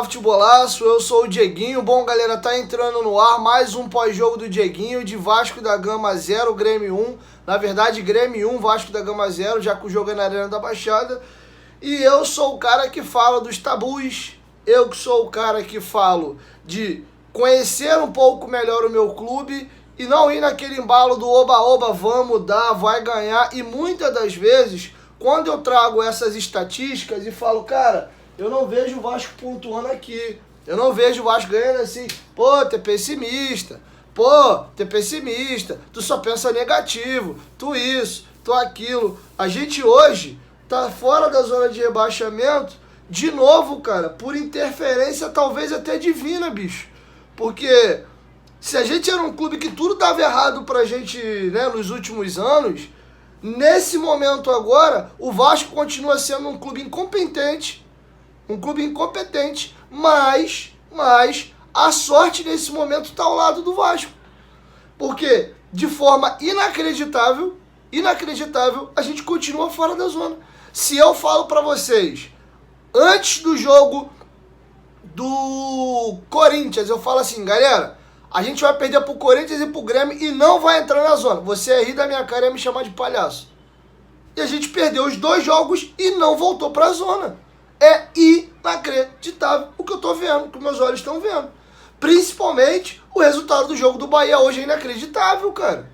canal Futebolaço, eu sou o Dieguinho. Bom, galera, tá entrando no ar mais um pós-jogo do Dieguinho, de Vasco da Gama 0, Grêmio 1. Na verdade, Grêmio 1, Vasco da Gama 0, já que o jogo é na Arena da Baixada. E eu sou o cara que fala dos tabus, eu que sou o cara que falo de conhecer um pouco melhor o meu clube e não ir naquele embalo do oba-oba, vamos dar, vai ganhar. E muitas das vezes, quando eu trago essas estatísticas e falo, cara, eu não vejo o Vasco pontuando aqui, eu não vejo o Vasco ganhando assim, pô, tu é pessimista, tu só pensa negativo, tu isso, tu aquilo. A gente hoje tá fora da zona de rebaixamento, de novo, cara, por interferência talvez até divina, bicho. Porque se a gente era um clube que tudo dava errado pra gente, né, nos últimos anos, nesse momento agora, o Vasco continua sendo um clube incompetente, mas a sorte nesse momento está ao lado do Vasco. Porque, de forma inacreditável, a gente continua fora da zona. Se eu falo para vocês, antes do jogo do Corinthians, eu falo assim, galera, a gente vai perder pro Corinthians e pro Grêmio e não vai entrar na zona. Você ia rir da minha cara e ia me chamar de palhaço. E a gente perdeu os dois jogos e não voltou pra zona. É inacreditável o que eu tô vendo, o que meus olhos estão vendo. Principalmente o resultado do jogo do Bahia hoje é inacreditável, cara.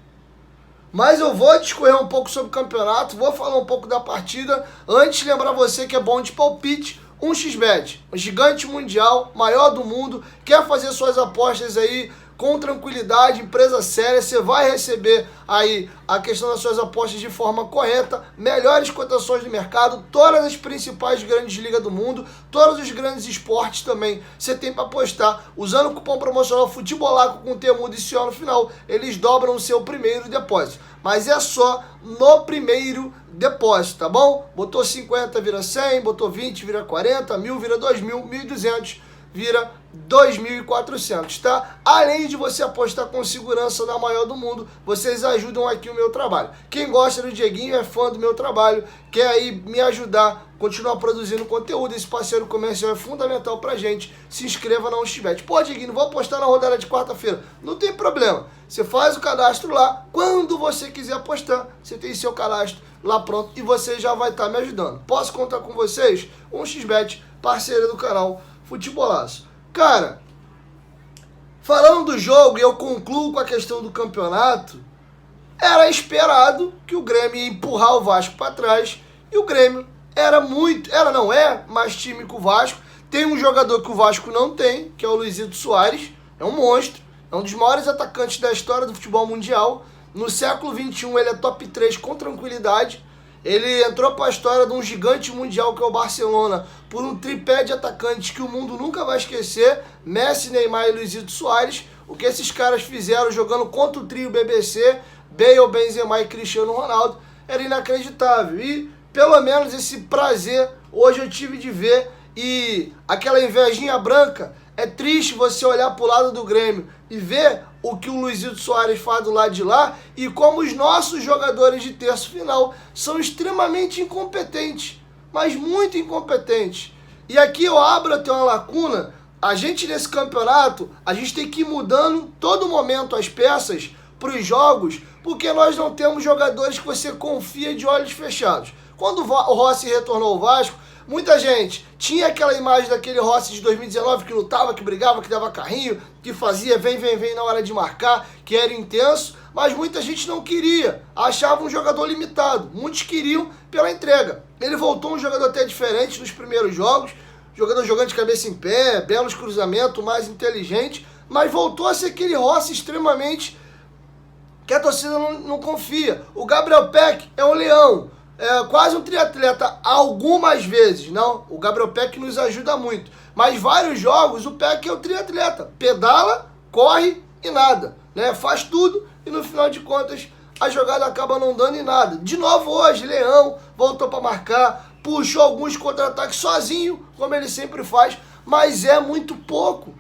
Mas eu vou discorrer um pouco sobre o campeonato, vou falar um pouco da partida. Antes, lembrar você que é bom de palpite, 1xBet, um gigante mundial, maior do mundo. Quer fazer suas apostas aí com tranquilidade, empresa séria, você vai receber aí a questão das suas apostas de forma correta, melhores cotações do mercado, todas as principais grandes ligas do mundo, todos os grandes esportes também, você tem para apostar, usando o cupom promocional Futebolaco com termo ICO no final, eles dobram o seu primeiro depósito, mas é só no primeiro depósito, tá bom? Botou 50 vira 100, botou 20 vira 40, 1.000 vira 2.000, 1.200 vira 2.400, tá? Além de você apostar com segurança na maior do mundo, vocês ajudam aqui o meu trabalho. Quem gosta do Dieguinho, é fã do meu trabalho, quer aí me ajudar, continuar produzindo conteúdo, esse parceiro comercial é fundamental pra gente, se inscreva na 1xBet. Pô, Dieguinho, não vou apostar na rodada de quarta-feira. Não tem problema, você faz o cadastro lá, quando você quiser apostar, você tem seu cadastro lá pronto e você já vai estar me ajudando. Posso contar com vocês? 1xBet, parceira do canal Futebolaço. Cara, falando do jogo, e eu concluo com a questão do campeonato, era esperado que o Grêmio ia empurrar o Vasco para trás, e o Grêmio não é mais time que o Vasco. Tem um jogador que o Vasco não tem, que é o Luizito Soares, é um monstro, é um dos maiores atacantes da história do futebol mundial. No século XXI ele é top 3 com tranquilidade. Ele entrou para a história de um gigante mundial que é o Barcelona por um tripé de atacantes que o mundo nunca vai esquecer, Messi, Neymar e Luizito Soares. O que esses caras fizeram jogando contra o trio BBC, Bale, Benzema e Cristiano Ronaldo, era inacreditável. E pelo menos esse prazer hoje eu tive de ver, e aquela invejinha branca, é triste você olhar para o lado do Grêmio e ver o que o Luizito Soares faz do lado de lá e como os nossos jogadores de terço final são extremamente incompetentes, mas muito incompetentes. E aqui eu abro até uma lacuna, a gente nesse campeonato, a gente tem que ir mudando todo momento as peças para os jogos, porque nós não temos jogadores que você confia de olhos fechados. Quando o Rossi retornou ao Vasco, muita gente tinha aquela imagem daquele Rossi de 2019 que lutava, que brigava, que dava carrinho, que fazia vem na hora de marcar, que era intenso, mas muita gente não queria, achava um jogador limitado. Muitos queriam pela entrega. Ele voltou um jogador até diferente nos primeiros jogos, jogador jogando de cabeça em pé, belos cruzamentos, mais inteligente, mas voltou a ser aquele Rossi extremamente que a torcida não confia. O Gabriel Peck é um leão, é quase um triatleta algumas vezes, não, o Gabriel Peck nos ajuda muito, mas vários jogos o Peck é o triatleta, pedala, corre e nada, né? Faz tudo e no final de contas a jogada acaba não dando em nada. De novo hoje, Leão voltou para marcar, puxou alguns contra-ataques sozinho, como ele sempre faz, mas é muito pouco.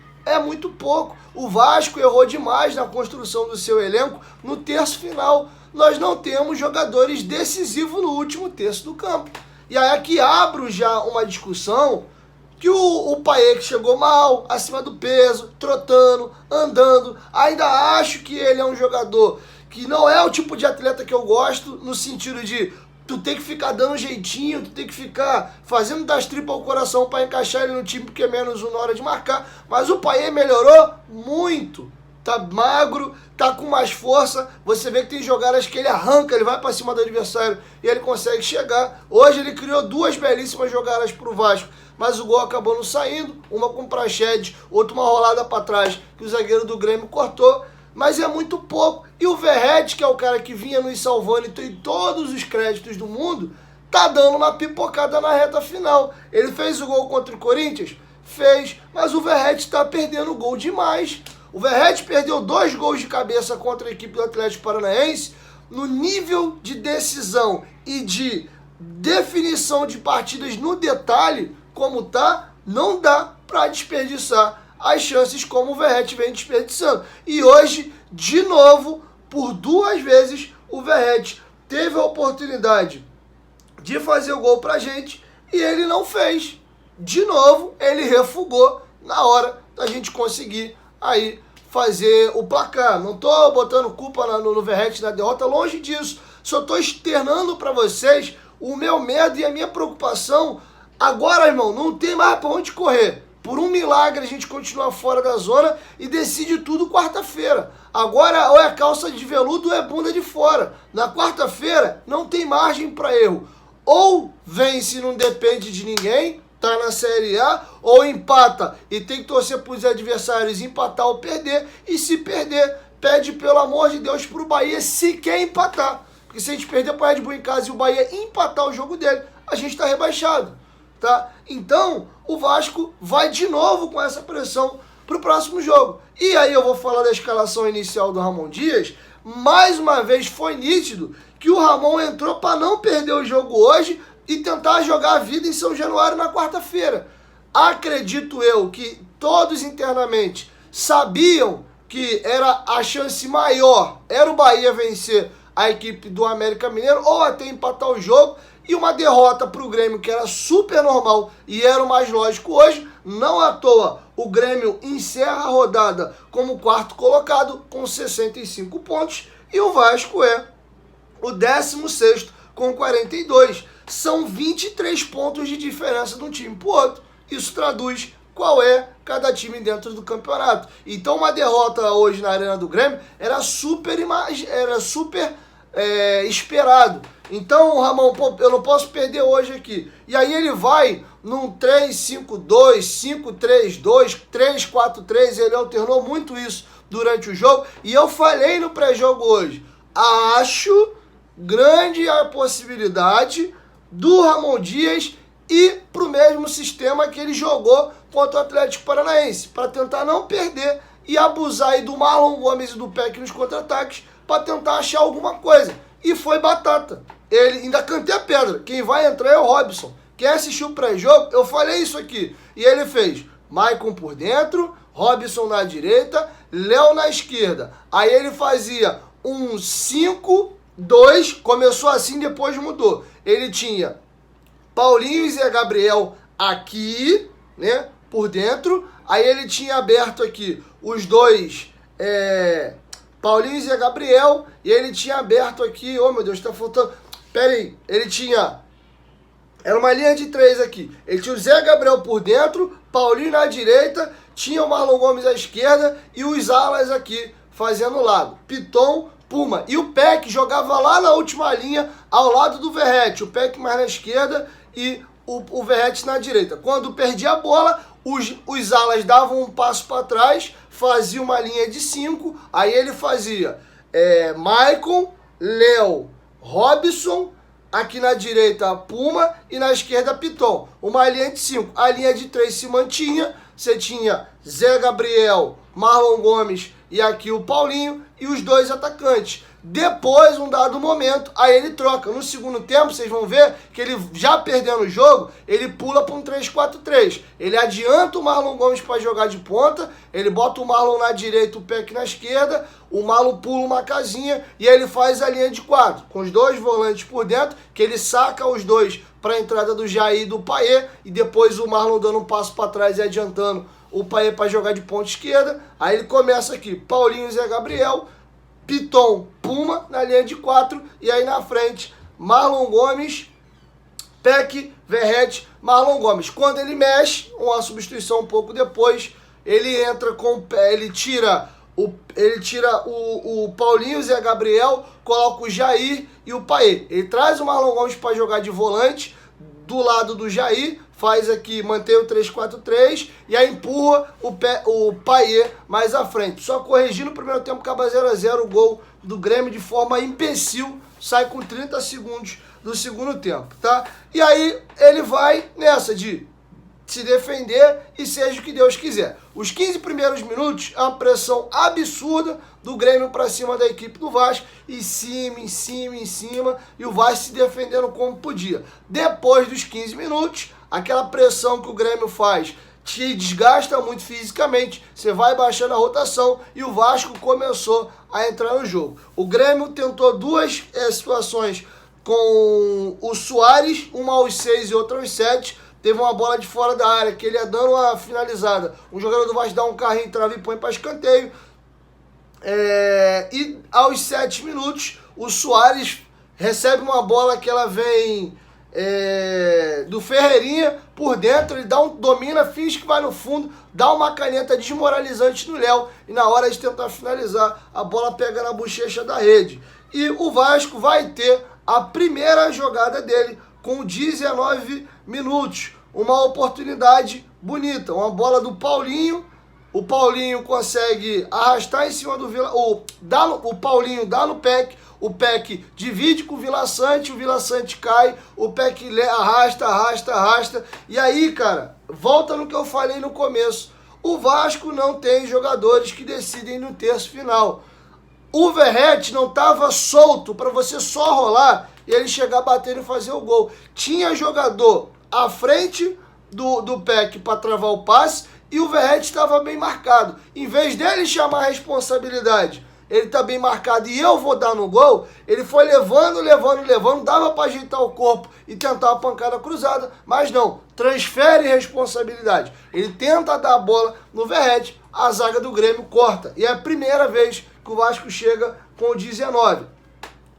O Vasco errou demais na construção do seu elenco no terço final. Nós não temos jogadores decisivos no último terço do campo. E aí aqui abro já uma discussão que o Payet, que chegou mal, acima do peso, trotando, andando, ainda acho que ele é um jogador que não é o tipo de atleta que eu gosto, no sentido de tu tem que ficar dando jeitinho, tu tem que ficar fazendo das tripas ao coração para encaixar ele no time, porque é menos um na hora de marcar. Mas o Payet melhorou muito. Tá magro, tá com mais força. Você vê que tem jogadas que ele arranca, ele vai para cima do adversário e ele consegue chegar. Hoje ele criou duas belíssimas jogadas pro Vasco, mas o gol acabou não saindo. Uma com o Praxedes, outra uma rolada para trás que o zagueiro do Grêmio cortou. Mas é muito pouco. E o Verratti, que é o cara que vinha nos salvando e tem todos os créditos do mundo, tá dando uma pipocada na reta final. Ele fez o gol contra o Corinthians? Fez, mas o Verratti tá perdendo gol demais. O Verratti perdeu 2 gols de cabeça contra a equipe do Atlético Paranaense. No nível de decisão e de definição de partidas no detalhe, como tá, não dá para desperdiçar as chances como o Verratti vem desperdiçando. E hoje, de novo, por 2 vezes, o Verratti teve a oportunidade de fazer o gol pra gente e ele não fez. De novo, ele refugou na hora da gente conseguir aí fazer o placar. Não tô botando culpa no Verratti na derrota, longe disso. Só tô externando para vocês o meu medo e a minha preocupação. Agora, irmão, não tem mais para onde correr. Por um milagre a gente continua fora da zona e decide tudo quarta-feira. Agora ou é calça de veludo ou é bunda de fora. Na quarta-feira não tem margem para erro. Ou vence e não depende de ninguém, tá na Série A, ou empata e tem que torcer para os adversários empatar ou perder. E se perder, pede pelo amor de Deus pro Bahia se quer empatar. Porque se a gente perder para o Red Bull em casa e o Bahia empatar o jogo dele, a gente tá rebaixado. Tá? Então, o Vasco vai de novo com essa pressão pro próximo jogo. E aí eu vou falar da escalação inicial do Ramon Dias. Mais uma vez foi nítido que o Ramon entrou para não perder o jogo hoje e tentar jogar a vida em São Januário na quarta-feira. Acredito eu que todos internamente sabiam que era a chance maior, era o Bahia vencer a equipe do América Mineiro ou até empatar o jogo. E uma derrota para o Grêmio, que era super normal e era o mais lógico hoje. Não à toa, o Grêmio encerra a rodada como 4º colocado, com 65 pontos. E o Vasco é o 16º, com 42. São 23 pontos de diferença de um time para o outro. Isso traduz qual é cada time dentro do campeonato. Então uma derrota hoje na Arena do Grêmio era super esperado. Então, Ramon, pô, eu não posso perder hoje aqui. E aí ele vai num 3-5-2, 5-3-2, 3-4-3, ele alternou muito isso durante o jogo. E eu falei no pré-jogo hoje, acho grande a possibilidade do Ramon Dias ir pro mesmo sistema que ele jogou contra o Atlético Paranaense, para tentar não perder e abusar aí do Marlon Gomes e do Peck nos contra-ataques, para tentar achar alguma coisa. E foi batata. Ele ainda cantei a pedra. Quem vai entrar é o Robson. Quem assistiu o pré-jogo, eu falei isso aqui. E ele fez Maicon por dentro, Robson na direita, Léo na esquerda. Aí ele fazia um 5-2, começou assim, depois mudou. Ele tinha Paulinho e Zé Gabriel aqui, né, por dentro. Aí ele tinha aberto aqui os dois, Paulinho e Zé Gabriel, e ele tinha aberto aqui, oh meu Deus, tá faltando, pera aí, ele tinha, era uma linha de 3 aqui, ele tinha o Zé Gabriel por dentro, Paulinho na direita, tinha o Marlon Gomes à esquerda e os alas aqui fazendo o lado, Piton, Puma, e o Peck jogava lá na última linha, ao lado do Verratti, o Peck mais na esquerda e o Verratti na direita. Quando perdia a bola, os alas davam um passo para trás, fazia uma linha de 5, aí ele fazia Maicon, Léo, Robson, aqui na direita Puma e na esquerda Piton. Uma linha de 5. A linha de 3 se mantinha, você tinha Zé Gabriel, Marlon Gomes e aqui o Paulinho e os dois atacantes. Depois, um dado momento, aí ele troca. No segundo tempo, vocês vão ver que ele, já perdendo o jogo, ele pula para um 3-4-3. Ele adianta o Marlon Gomes para jogar de ponta, ele bota o Marlon na direita, o Peck na esquerda, o Marlon pula uma casinha e aí ele faz a linha de 4, com os dois volantes por dentro, que ele saca os dois para a entrada do Jair e do Payet, e depois o Marlon dando um passo para trás e adiantando o Payet para jogar de ponta esquerda. Aí ele começa aqui, Paulinho, Zé Gabriel, Piton, Puma na linha de 4, e aí na frente Marlon Gomes, Peck, Verratti, Marlon Gomes. Quando ele mexe, uma substituição um pouco depois, ele entra com, ele tira o Paulinho, Zé Gabriel, coloca o Jair e o Payet. Ele traz o Marlon Gomes para jogar de volante do lado do Jair, faz aqui, mantém o 3-4-3 e aí empurra o Payet mais à frente. Só corrigindo, no primeiro tempo acaba 0-0, o gol do Grêmio de forma imbecil, sai com 30 segundos do segundo tempo, tá? E aí ele vai nessa de se defender e seja o que Deus quiser. Os 15 primeiros minutos é uma pressão absurda do Grêmio para cima da equipe do Vasco, em cima, e o Vasco se defendendo como podia. Depois dos 15 minutos, aquela pressão que o Grêmio faz te desgasta muito fisicamente, você vai baixando a rotação e o Vasco começou a entrar no jogo. O Grêmio tentou duas situações com o Soares, uma aos 6 e outra aos 7, teve uma bola de fora da área, que ele ia dando uma finalizada. O jogador do Vasco dá um carrinho, trava e põe para escanteio. E aos 7 minutos, o Soares recebe uma bola que ela vem do Ferreirinha por dentro. Ele domina, finge que vai no fundo, dá uma caneta desmoralizante no Léo. E na hora de tentar finalizar, a bola pega na bochecha da rede. E o Vasco vai ter a primeira jogada dele com 19 minutos. Uma oportunidade bonita, uma bola do Paulinho. O Paulinho consegue arrastar em cima do o Paulinho dá no Peck. O Peck divide com o Vila Sante cai. O Peck arrasta. E aí, cara, volta no que eu falei no começo. O Vasco não tem jogadores que decidem no terço final. O Verratti não estava solto para você só rolar e ele chegar batendo e fazer o gol. Tinha jogador à frente do Peck para travar o passe e o Verratti estava bem marcado. Em vez dele chamar a responsabilidade, ele está bem marcado e eu vou dar no gol, ele foi levando, dava para ajeitar o corpo e tentar a pancada cruzada, mas não, transfere responsabilidade. Ele tenta dar a bola no Verratti, a zaga do Grêmio corta. E é a primeira vez que o Vasco chega com 19.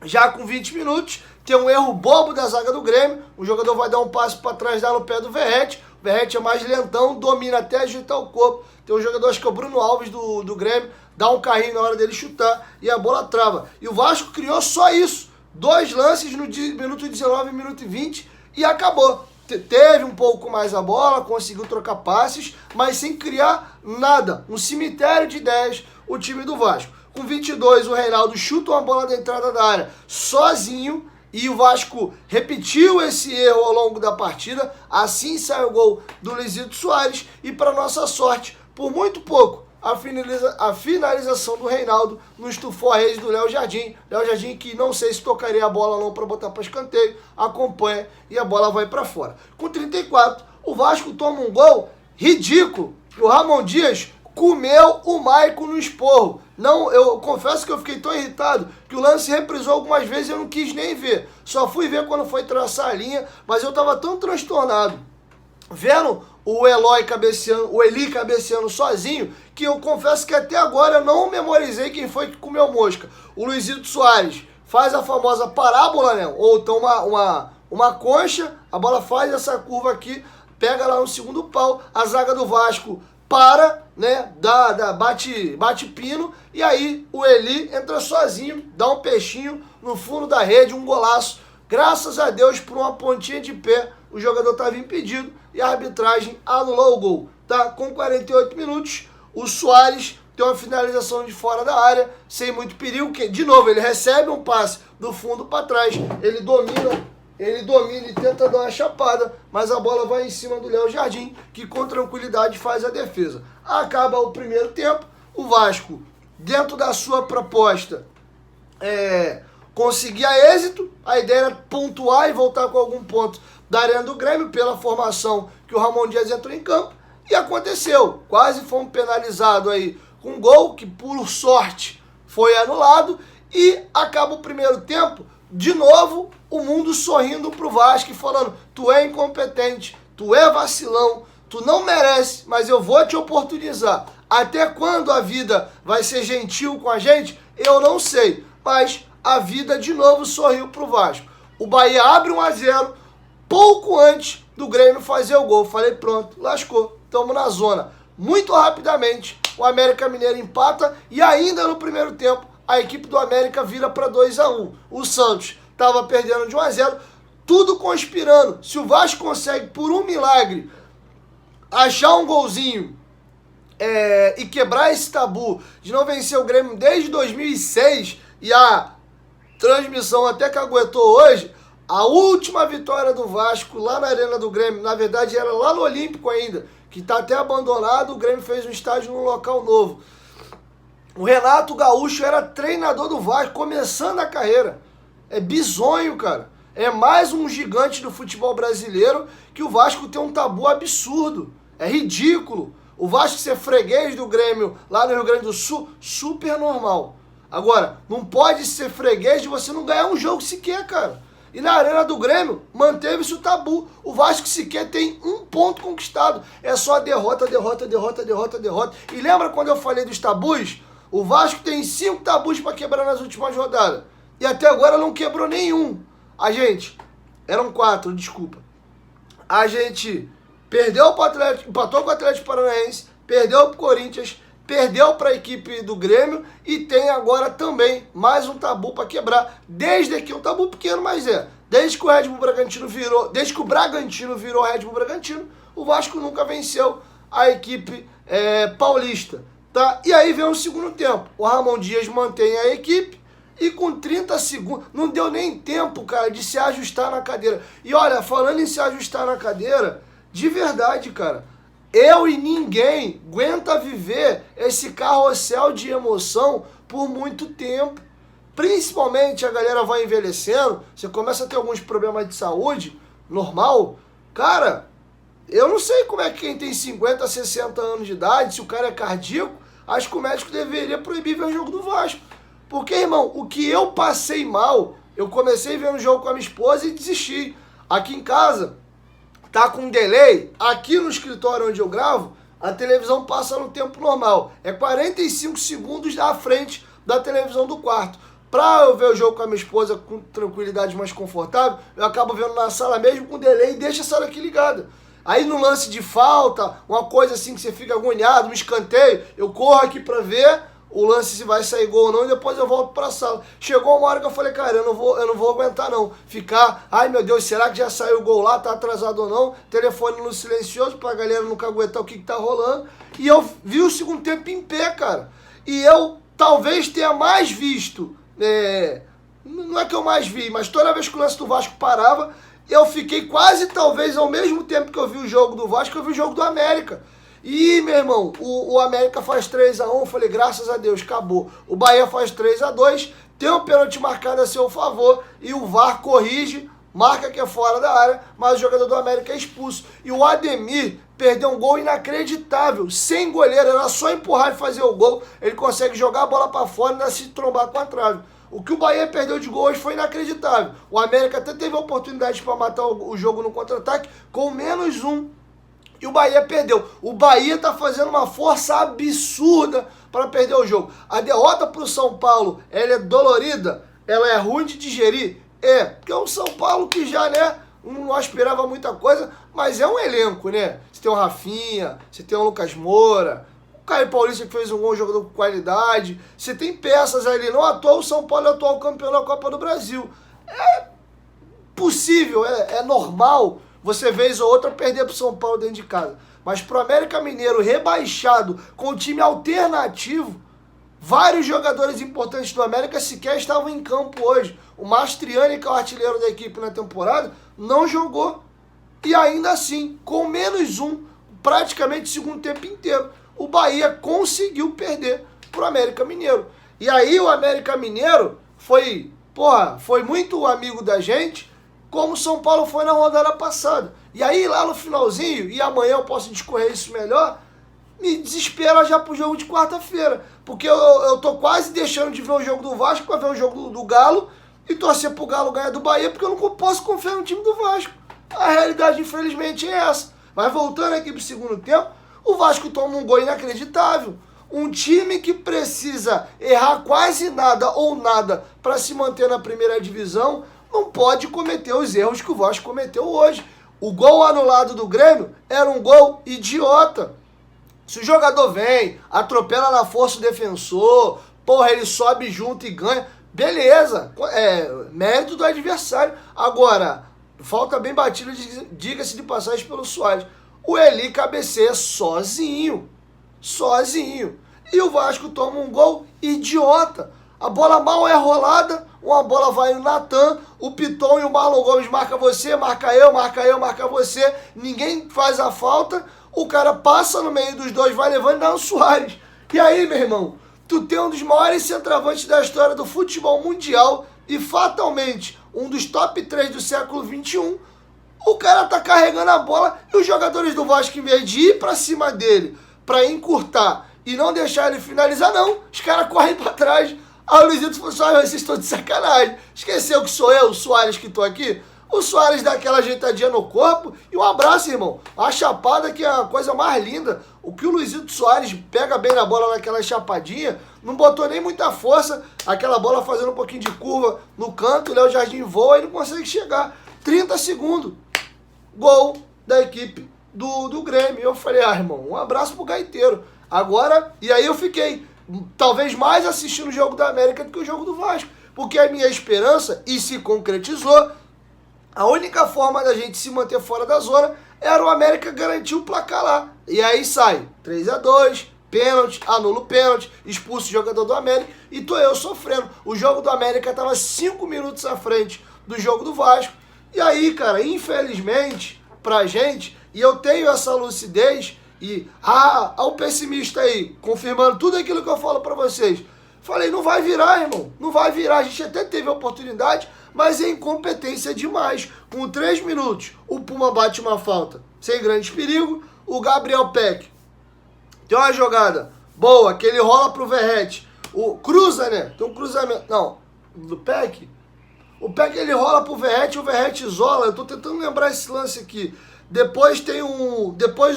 Já com 20 minutos, tem um erro bobo da zaga do Grêmio, o jogador vai dar um passo para trás, dá no pé do Verratti, o Verratti é mais lentão, domina até ajeitar o corpo, tem um jogador, acho que é o Bruno Alves do Grêmio, dá um carrinho na hora dele chutar e a bola trava. E o Vasco criou só isso, 2 lances no minuto 19 e minuto 20 e acabou. Teve um pouco mais a bola, conseguiu trocar passes, mas sem criar nada. Um cemitério de ideias, o time do Vasco. Com 22, o Reinaldo chuta uma bola da entrada da área sozinho e o Vasco repetiu esse erro ao longo da partida. Assim sai o gol do Luizito Soares e, para nossa sorte, por muito pouco, a finalização do Reinaldo não estufou a rede do Léo Jardim. Léo Jardim, que não sei se tocaria a bola não para botar para escanteio, acompanha e a bola vai para fora. Com 34, o Vasco toma um gol ridículo. O Ramon Dias comeu o Maicon no esporro. Não, eu confesso que eu fiquei tão irritado que o lance reprisou algumas vezes e eu não quis nem ver. Só fui ver quando foi traçar a linha, mas eu estava tão transtornado vendo o Eli cabeceando sozinho, que eu confesso que até agora eu não memorizei quem foi que comeu mosca. O Luizito Soares faz a famosa parábola, né? Ou então uma concha, a bola faz essa curva aqui, pega lá no segundo pau, a zaga do Vasco para, né? Bate pino, e aí o Eli entra sozinho, dá um peixinho no fundo da rede, um golaço. Graças a Deus, por uma pontinha de pé, o jogador estava impedido e a arbitragem anulou o gol. Tá? Com 48 minutos, o Soares tem uma finalização de fora da área, sem muito perigo, que, de novo, ele recebe um passe do fundo para trás, ele domina e tenta dar uma chapada, mas a bola vai em cima do Léo Jardim, que com tranquilidade faz a defesa. Acaba o primeiro tempo, o Vasco, dentro da sua proposta, conseguia êxito, a ideia era pontuar e voltar com algum ponto da arena do Grêmio, pela formação que o Ramon Dias entrou em campo, e aconteceu. Quase fomos penalizados aí com um gol que, por sorte, foi anulado, e acaba o primeiro tempo de novo, o mundo sorrindo pro Vasco e falando, tu é incompetente, tu é vacilão, tu não merece, mas eu vou te oportunizar. Até quando a vida vai ser gentil com a gente, eu não sei. Mas a vida de novo sorriu pro Vasco. O Bahia abre 1-0, pouco antes do Grêmio fazer o gol. Falei, pronto, lascou, tamo na zona. Muito rapidamente, o América Mineiro empata e ainda no primeiro tempo, a equipe do América vira para 2-1. O Santos estava perdendo de 1-0, tudo conspirando. Se o Vasco consegue, por um milagre, achar um golzinho e quebrar esse tabu de não vencer o Grêmio desde 2006, e a transmissão até que aguentou hoje, a última vitória do Vasco lá na Arena do Grêmio, na verdade era lá no Olímpico ainda, que está até abandonado, o Grêmio fez um estádio num local novo. O Renato Gaúcho era treinador do Vasco, começando a carreira. É bizonho, cara. É mais um gigante do futebol brasileiro que o Vasco tem um tabu absurdo. É ridículo. O Vasco ser freguês do Grêmio lá no Rio Grande do Sul, super normal. Agora, não pode ser freguês de você não ganhar um jogo sequer, cara. E na Arena do Grêmio, manteve-se o tabu. O Vasco sequer tem um ponto conquistado. É só derrota, derrota, derrota, derrota, derrota. E lembra quando eu falei dos tabus? O Vasco tem 5 tabus para quebrar nas últimas rodadas. E até agora não quebrou nenhum. A gente, eram 4, desculpa. A gente perdeu para o Atlético, empatou com o Atlético Paranaense, perdeu para o Corinthians, perdeu para a equipe do Grêmio e tem agora também mais um tabu para quebrar. Desde que um tabu pequeno, mas desde que o Red Bull Bragantino virou, desde que o Bragantino virou Red Bull Bragantino, o Vasco nunca venceu a equipe paulista. Tá? E aí vem o segundo tempo. O Ramon Dias mantém a equipe e com 30 segundos, não deu nem tempo, cara, de se ajustar na cadeira. E olha, falando em se ajustar na cadeira, de verdade, cara, eu e ninguém aguenta viver esse carrossel de emoção por muito tempo. Principalmente a galera vai envelhecendo, você começa a ter alguns problemas de saúde, normal. Cara, eu não sei como é que quem tem 50, 60 anos de idade, se o cara é cardíaco, acho que o médico deveria proibir ver o jogo do Vasco. Porque, irmão, o que eu passei mal, eu comecei vendo o jogo com a minha esposa e desisti. Aqui em casa, tá com um delay. Aqui no escritório onde eu gravo, a televisão passa no tempo normal. É 45 segundos à frente da televisão do quarto. Pra eu ver o jogo com a minha esposa com tranquilidade mais confortável, eu acabo vendo na sala mesmo com delay e deixo a sala aqui ligada. Aí no lance de falta, uma coisa assim que você fica agoniado, um escanteio, eu corro aqui pra ver o lance se vai sair gol ou não e depois eu volto pra sala. Chegou uma hora que eu falei, cara, eu não vou aguentar não. Ficar, ai meu Deus, será que já saiu o gol lá, tá atrasado ou não? Telefone no silencioso pra galera nunca aguentar o que tá rolando. E eu vi o segundo tempo em pé, cara. E eu talvez tenha mais visto, não é que eu mais vi, mas toda vez que o lance do Vasco parava, eu fiquei quase talvez ao mesmo tempo que eu vi o jogo do Vasco, eu vi o jogo do América. E, meu irmão, o América faz 3-1, eu falei, graças a Deus, acabou. O Bahia faz 3-2, tem um pênalti marcado a seu favor e o VAR corrige, marca que é fora da área, mas o jogador do América é expulso. E o Ademir perdeu um gol inacreditável, sem goleiro, era só empurrar e fazer o gol, ele consegue jogar a bola para fora e ainda se trombar com a trave. O que o Bahia perdeu de gol hoje foi inacreditável. O América até teve a oportunidade para matar o jogo no contra-ataque com -1. E o Bahia perdeu. O Bahia tá fazendo uma força absurda para perder o jogo. A derrota pro São Paulo, ela é dolorida, ela é ruim de digerir. Porque é um São Paulo que já, não esperava muita coisa, mas é um elenco, né? Você tem o Rafinha, você tem o Lucas Moura, o Caio Paulista que fez um bom jogador com qualidade. Você tem peças ali. Não à toa o São Paulo é o atual campeão da Copa do Brasil. É possível, é normal você vez ou outra perder pro São Paulo dentro de casa. Mas pro América Mineiro rebaixado, com o time alternativo, vários jogadores importantes do América sequer estavam em campo hoje. O Mastriani, que é o artilheiro da equipe na temporada, não jogou. E ainda assim, com -1, praticamente o segundo tempo inteiro, o Bahia conseguiu perder pro América Mineiro. E aí o América Mineiro foi muito amigo da gente, como o São Paulo foi na rodada passada. E aí lá no finalzinho, e amanhã eu posso discorrer isso melhor, me desespera já pro jogo de quarta-feira. Porque eu tô quase deixando de ver o jogo do Vasco para ver o jogo do Galo, e torcer pro Galo ganhar do Bahia, porque eu não posso confiar no time do Vasco. A realidade, infelizmente, é essa. Mas voltando aqui pro segundo tempo, o Vasco toma um gol inacreditável. Um time que precisa errar quase nada ou nada para se manter na primeira divisão, não pode cometer os erros que o Vasco cometeu hoje. O gol anulado do Grêmio era um gol idiota. Se o jogador vem, atropela na força o defensor, porra, ele sobe junto e ganha, beleza, mérito do adversário. Agora, falta bem batida, diga-se de passagem, pelo Soares. O Eli cabeceia sozinho. E o Vasco toma um gol idiota. A bola mal é rolada, uma bola vai no Natan, o Piton e o Marlon Gomes marca você, marca eu, marca você, ninguém faz a falta, o cara passa no meio dos dois, vai levando e dá no Soares. E aí, meu irmão, tu tem um dos maiores centroavantes da história do futebol mundial e fatalmente um dos top 3 do século XXI. O cara tá carregando a bola e os jogadores do Vasco, em vez de ir pra cima dele, pra encurtar e não deixar ele finalizar, não. Os caras correm pra trás. Aí o Luizito falou assim, vocês estão de sacanagem. Esqueceu que sou eu, o Soares, que tô aqui? O Soares dá aquela ajeitadinha no corpo e um abraço, irmão. A chapada que é a coisa mais linda. O que o Luizito Soares pega bem na bola naquela chapadinha, não botou nem muita força, aquela bola fazendo um pouquinho de curva no canto, o Léo Jardim voa e não consegue chegar. 30 segundos. Gol da equipe do Grêmio. Eu falei, irmão, um abraço pro gaiteiro. Agora, e aí eu fiquei talvez mais assistindo o jogo da América do que o jogo do Vasco. Porque a minha esperança, e se concretizou, a única forma da gente se manter fora da zona era o América garantir o placar lá. E aí sai 3-2, pênalti, anula o pênalti, expulsa o jogador do América e tô eu sofrendo. O jogo do América estava 5 minutos à frente do jogo do Vasco. E aí, cara, infelizmente, pra gente, e eu tenho essa lucidez, e o pessimista aí, confirmando tudo aquilo que eu falo pra vocês. Falei, não vai virar, irmão, não vai virar. A gente até teve a oportunidade, mas é incompetência demais. Com 3 minutos, o Puma bate uma falta sem grande perigo. O Gabriel Peck tem uma jogada boa, que ele rola pro Verratti. O cruza, né? Tem um cruzamento. Não, do Peck. O Peck ele rola pro Verratti, o Verratti isola. Eu tô tentando lembrar esse lance aqui. Depois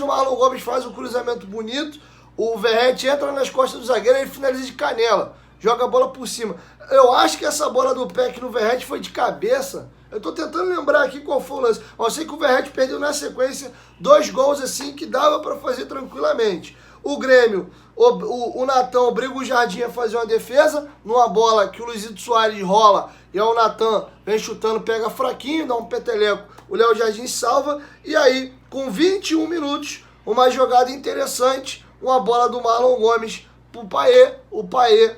o Marlon Gomes faz um cruzamento bonito. O Verratti entra nas costas do zagueiro e ele finaliza de canela. Joga a bola por cima. Eu acho que essa bola do Peck no Verratti foi de cabeça. Eu tô tentando lembrar aqui qual foi o lance. Mas eu sei que o Verratti perdeu na sequência 2 gols assim que dava para fazer tranquilamente. O Grêmio, o Natan obriga o Jardim a fazer uma defesa numa bola que o Luizito Soares rola e aí o Natan vem chutando, pega fraquinho, dá um peteleco. O Léo Jardim salva e aí, com 21 minutos, uma jogada interessante, uma bola do Marlon Gomes pro Payet. O Payet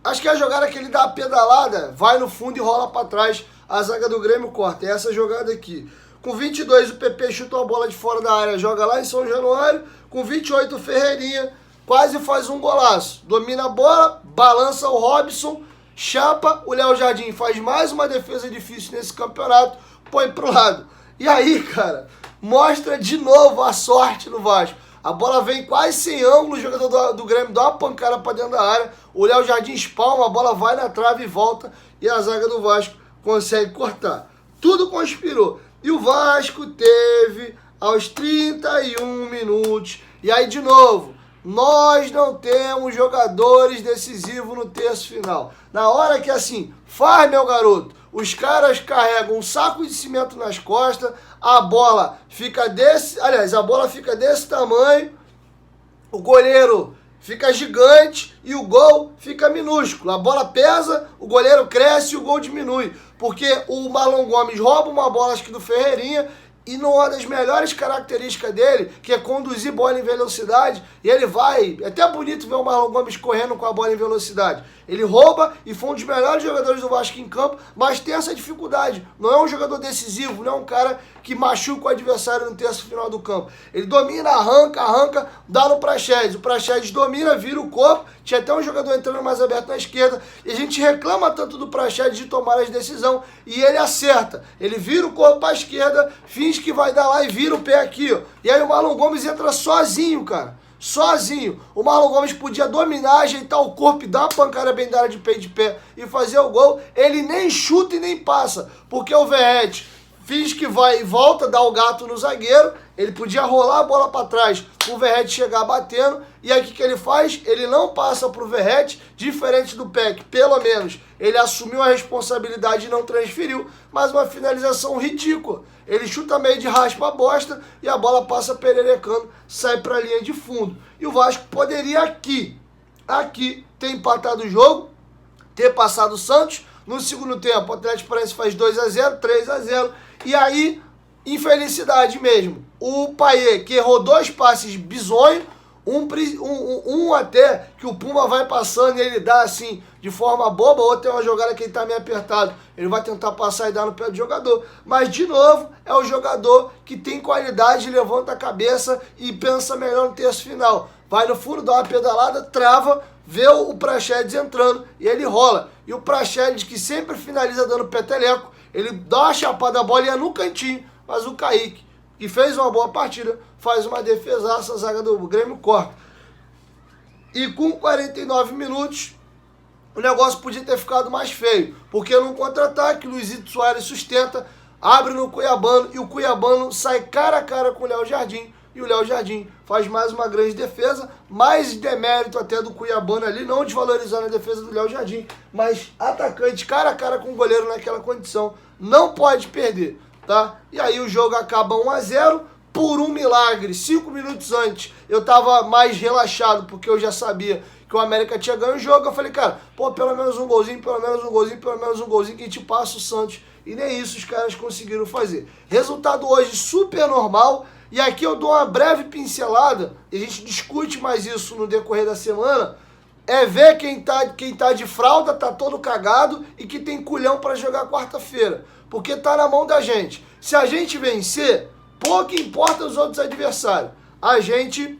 acho que é a jogada que ele dá a pedalada, vai no fundo e rola para trás, a zaga do Grêmio corta. É essa jogada aqui. Com 22, o PP chuta a bola de fora da área, joga lá em São Januário. Com 28, o Ferreirinha quase faz um golaço. Domina a bola, balança o Robson, chapa, o Léo Jardim faz mais uma defesa difícil nesse campeonato, põe pro lado. E aí, cara, mostra de novo a sorte no Vasco. A bola vem quase sem ângulo, o jogador do Grêmio dá uma pancada pra dentro da área, o Léo Jardim espalma, a bola vai na trave e volta, e a zaga do Vasco consegue cortar. Tudo conspirou. E o Vasco teve aos 31 minutos. E aí, de novo, nós não temos jogadores decisivos no terço final. Na hora que assim, faz, meu garoto, os caras carregam um saco de cimento nas costas, a bola fica desse tamanho, o goleiro fica gigante e o gol fica minúsculo. A bola pesa, o goleiro cresce e o gol diminui. Porque o Marlon Gomes rouba uma bola, acho que do Ferreirinha, e uma das melhores características dele, que é conduzir bola em velocidade, e ele vai, é até bonito ver o Marlon Gomes correndo com a bola em velocidade. Ele rouba e foi um dos melhores jogadores do Vasco em campo, mas tem essa dificuldade. Não é um jogador decisivo, não é um cara que machuca o adversário no terço final do campo. Ele domina, arranca, dá no Praxedes. O Praxedes domina, vira o corpo, tinha até um jogador entrando mais aberto na esquerda, e a gente reclama tanto do Praxedes de tomar as decisões, e ele acerta. Ele vira o corpo para a esquerda, finge que vai dar lá e vira o pé aqui, ó. E aí o Marlon Gomes entra sozinho, cara. sozinho. O Marlon Gomes podia dominar, ajeitar o corpo e dar uma pancada bem da área de pé e fazer o gol. Ele nem chuta e nem passa, porque o Verratti finge que vai e volta, dá o gato no zagueiro. Ele podia rolar a bola para trás, o Verratti chegar batendo. E aí o que ele faz? Ele não passa pro Verratti, diferente do Peck. Pelo menos ele assumiu a responsabilidade e não transferiu. Mas uma finalização ridícula. Ele chuta meio de raspa a bosta e a bola passa pererecando, sai para a linha de fundo. E o Vasco poderia aqui ter empatado o jogo, ter passado o Santos. No segundo tempo, o Atlético Paranaense faz 2-0, 3-0. E aí, infelicidade mesmo. O Payet, que errou 2 passes bizonhos, um até que o Puma vai passando e ele dá assim, de forma boba, ou tem uma jogada que ele tá meio apertado, ele vai tentar passar e dar no pé do jogador. Mas, de novo, é o jogador que tem qualidade, levanta a cabeça e pensa melhor no terço final. Vai no fundo, dá uma pedalada, trava, vê o Praxedes entrando e ele rola. E o Praxedes, que sempre finaliza dando peteleco, ele dá uma chapada, a bola ia no cantinho, mas o Kaique, que fez uma boa partida, faz uma defesaça, a zaga do Grêmio corta. E com 49 minutos, o negócio podia ter ficado mais feio, porque num contra-ataque, o Luizito Soares sustenta, abre no Cuiabano, e o Cuiabano sai cara a cara com o Léo Jardim, e o Léo Jardim faz mais uma grande defesa, mais demérito até do Cuiabano ali, não desvalorizando a defesa do Léo Jardim, mas atacante cara a cara com o goleiro naquela condição, não pode perder, tá? E aí o jogo acaba 1-0, por um milagre, 5 minutos antes, eu tava mais relaxado, porque eu já sabia que o América tinha ganho o jogo. Eu falei, cara, pô, pelo menos um golzinho, pelo menos um golzinho, pelo menos um golzinho, que a gente passa o Santos. E nem isso os caras conseguiram fazer. Resultado hoje super normal. E aqui eu dou uma breve pincelada, e a gente discute mais isso no decorrer da semana, é ver quem tá de fralda, tá todo cagado e que tem culhão para jogar quarta-feira. Porque tá na mão da gente. Se a gente vencer, pouco importa os outros adversários. A gente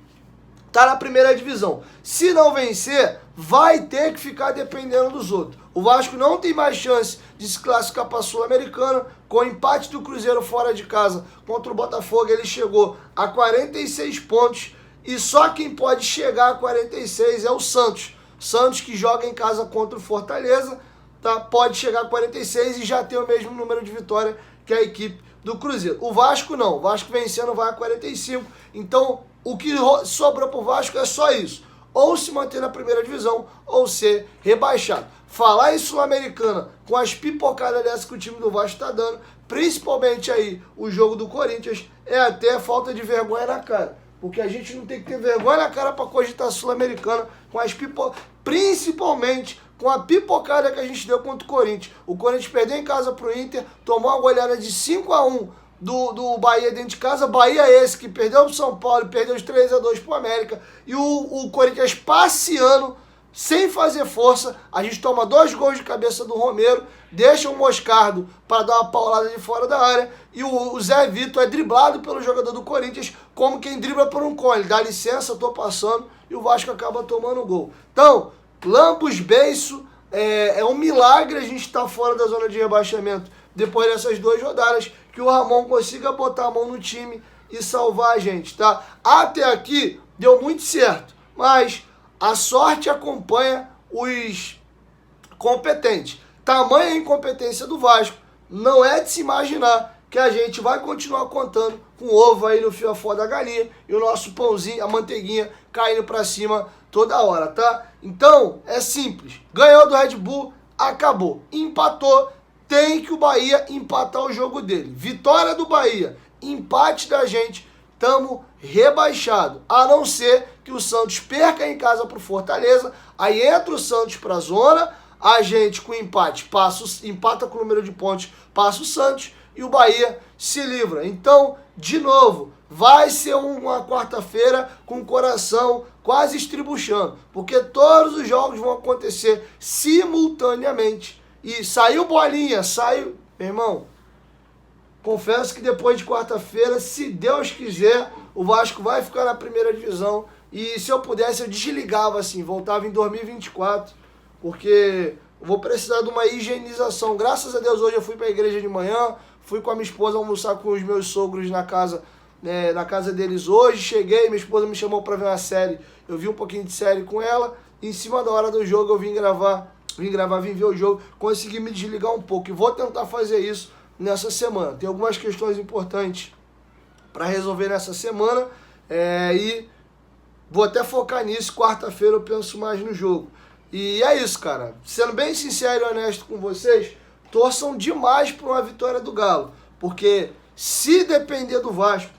tá na primeira divisão. Se não vencer, vai ter que ficar dependendo dos outros. O Vasco não tem mais chance de se classificar para a Sul-Americana. Com o empate do Cruzeiro fora de casa contra o Botafogo, ele chegou a 46 pontos. E só quem pode chegar a 46 é o Santos. Santos, que joga em casa contra o Fortaleza, tá? Pode chegar a 46 e já tem o mesmo número de vitória que a equipe do Cruzeiro. O Vasco não. O Vasco vencendo vai a 45. Então, o que sobrou pro Vasco é só isso. Ou se manter na primeira divisão, ou ser rebaixado. Falar em Sul-Americana, com as pipocadas dessa que o time do Vasco tá dando, principalmente aí o jogo do Corinthians, é até falta de vergonha na cara. Porque a gente não tem que ter vergonha na cara para cogitar Sul-Americana, com as principalmente com a pipocada que a gente deu contra o Corinthians. O Corinthians perdeu em casa pro Inter, tomou uma goleada de 5-1 do Bahia dentro de casa. Bahia esse que perdeu pro São Paulo e perdeu os 3-2 pro América. E o Corinthians passeando, sem fazer força. A gente toma 2 gols de cabeça do Romero, deixa o Moscardo para dar uma paulada de fora da área. E o Zé Vitor é driblado pelo jogador do Corinthians, como quem dribla por um cone. Dá licença, tô passando. E o Vasco acaba tomando o gol. Então, Lambos Beiço, é um milagre a gente estar fora da zona de rebaixamento depois dessas 2 rodadas, que o Ramon consiga botar a mão no time e salvar a gente, tá? Até aqui deu muito certo, mas a sorte acompanha os competentes. Tamanha incompetência do Vasco, não é de se imaginar que a gente vai continuar contando com o ovo aí no fiofó da galinha e o nosso pãozinho, a manteiguinha, caindo pra cima toda hora, tá? Então, é simples. Ganhou do Red Bull, acabou. Empatou, tem que o Bahia empatar o jogo dele. Vitória do Bahia, empate da gente, tamo rebaixado. A não ser que o Santos perca em casa pro Fortaleza, aí entra o Santos pra zona, a gente com empate empata com o número de pontos, passa o Santos e o Bahia se livra. Então, de novo, vai ser uma quarta-feira com o coração quase estribuchando, porque todos os jogos vão acontecer simultaneamente. E saiu bolinha, saiu... Meu irmão, confesso que depois de quarta-feira, se Deus quiser, o Vasco vai ficar na primeira divisão. E se eu pudesse, eu desligava assim, voltava em 2024, porque eu vou precisar de uma higienização. Graças a Deus, hoje eu fui para a igreja de manhã, fui com a minha esposa almoçar com os meus sogros na casa na casa deles hoje, cheguei, minha esposa me chamou para ver uma série, eu vi um pouquinho de série com ela, e em cima da hora do jogo eu vim ver o jogo, consegui me desligar um pouco, e vou tentar fazer isso nessa semana. Tem algumas questões importantes para resolver nessa semana, e vou até focar nisso, quarta-feira eu penso mais no jogo. E é isso, cara. Sendo bem sincero e honesto com vocês, torçam demais por uma vitória do Galo, porque se depender do Vasco,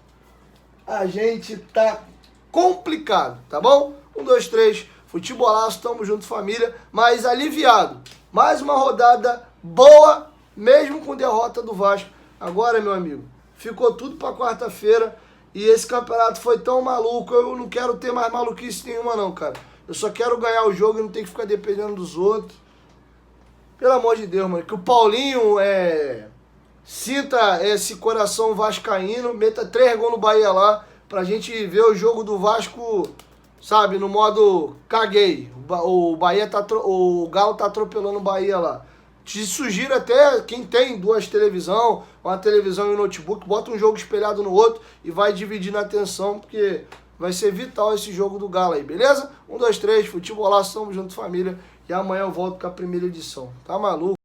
a gente tá complicado, tá bom? 1, 2, 3, futebolaço, tamo junto, família, mas aliviado. Mais uma rodada boa, mesmo com derrota do Vasco. Agora, meu amigo, ficou tudo pra quarta-feira e esse campeonato foi tão maluco, eu não quero ter mais maluquice nenhuma não, cara. Eu só quero ganhar o jogo e não ter que ficar dependendo dos outros. Pelo amor de Deus, mano, que o Paulinho sinta esse coração vascaíno, meta 3 gols no Bahia lá, pra gente ver o jogo do Vasco, sabe, no modo caguei. O Galo tá atropelando o Bahia lá. Te sugiro até, quem tem 2 televisão, uma televisão e um notebook, bota um jogo espelhado no outro e vai dividindo a atenção, porque vai ser vital esse jogo do Galo aí, beleza? 1, 2, 3, futebolaço, tamo junto, família. E amanhã eu volto com a primeira edição. Tá maluco?